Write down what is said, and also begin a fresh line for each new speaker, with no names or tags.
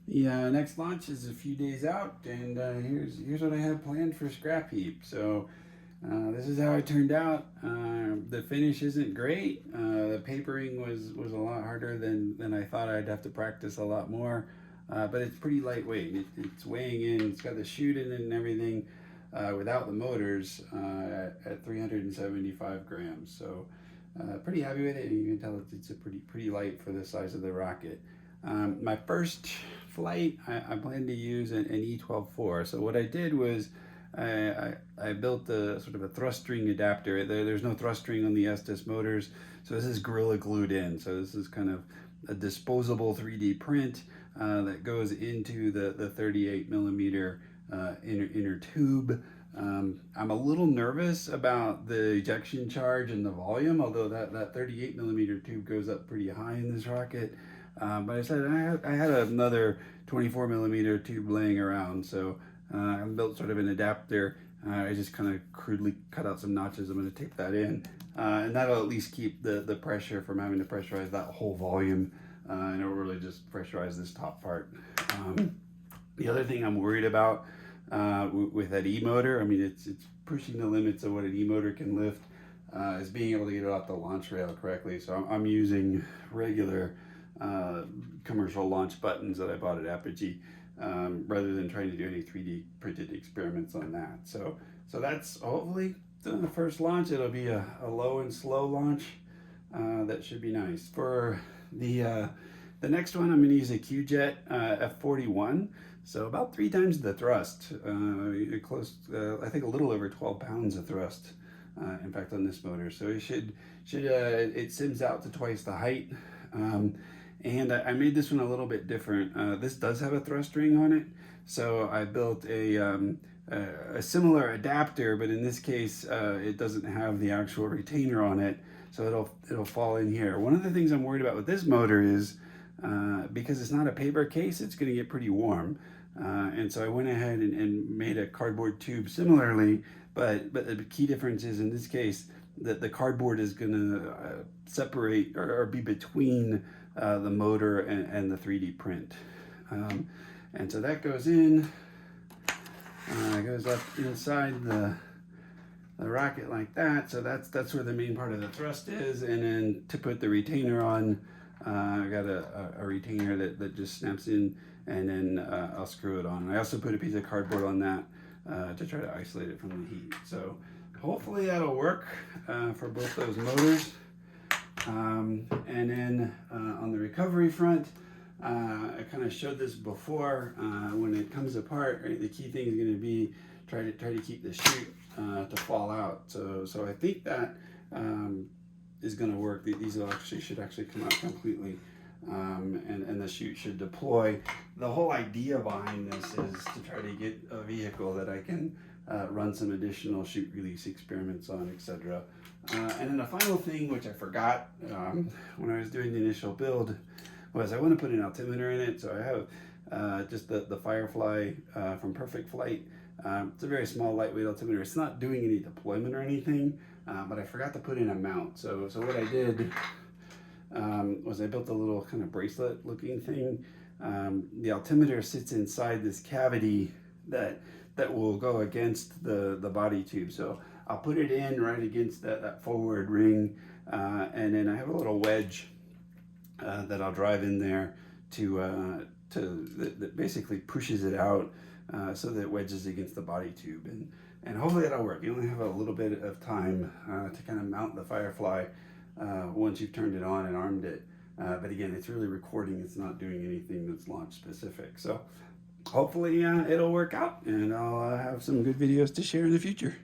The next launch is a few days out, and here's what I have planned for Scrap Heap. So this is how it turned out. The finish isn't great. The papering was a lot harder than I thought. I'd have to practice a lot more, but it's pretty lightweight. It's weighing in. It's got the chute in it and everything, without the motors, at 375 grams. So pretty happy with it. You can tell it's a pretty light for the size of the rocket. My first flight, I plan to use an E12-4. So what I did was I built a sort of a thrust string adapter. There's no thrust string on the Estes motors, so this is Gorilla glued in. So this is kind of a disposable 3D print that goes into the 38 millimeter inner tube. I'm a little nervous about the ejection charge and the volume, although that 38 millimeter tube goes up pretty high in this rocket. But I said I had another 24 millimeter tube laying around, so I built sort of an adapter. I just kind of crudely cut out some notches. I'm going to tape that in, and that'll at least keep the pressure from having to pressurize that whole volume, and it'll really just pressurize this top part. The other thing I'm worried about with that E-motor, I mean, it's pushing the limits of what an E-motor can lift, is being able to get it off the launch rail correctly. So I'm using regular commercial launch buttons that I bought at Apogee, rather than trying to do any 3D printed experiments on that. So that's hopefully the first launch. It'll be a low and slow launch. That should be nice. For the next one, I'm going to use a Q-Jet F41. So about 3 times the thrust, I think a little over 12 pounds of thrust, in fact, on this motor. So it sims out to twice the height. And I made this one a little bit different. This does have a thrust ring on it, so I built a similar adapter, but in this case, it doesn't have the actual retainer on it, so it'll fall in here. One of the things I'm worried about with this motor is because it's not a paper case, it's going to get pretty warm, and so I went ahead and made a cardboard tube similarly, but the key difference is in this case that the cardboard is going to separate or be between the motor and the 3D print. And so that goes in, goes up inside the rocket like that. So that's where the main part of the thrust is. And then to put the retainer on, I got a retainer that just snaps in, and then I'll screw it on. I also put a piece of cardboard on that to try to isolate it from the heat. So hopefully that'll work for both those motors. And then on the recovery front, I kind of showed this before. When it comes apart, right, the key thing is going to be try to keep the chute to fall out. So I think that is going to work. These should actually come out completely, and the chute should deploy. The whole idea behind this is to try to get a vehicle that I can run some additional chute release experiments on, etc. And then the final thing, which I forgot when I was doing the initial build, was I want to put an altimeter in it. So I have just the Firefly from Perfect Flight. It's a very small, lightweight altimeter. It's not doing any deployment or anything, but I forgot to put in a mount. So what I did was I built a little kind of bracelet looking thing. The altimeter sits inside this cavity that will go against the body tube. So I'll put it in right against that forward ring, and then I have a little wedge that I'll drive in there that basically pushes it out, so that it wedges against the body tube, and hopefully that'll work. You only have a little bit of time to kind of mount the Firefly once you've turned it on and armed it. But again, it's really recording. It's not doing anything that's launch specific. So hopefully it'll work out, and I'll have some good videos to share in the future.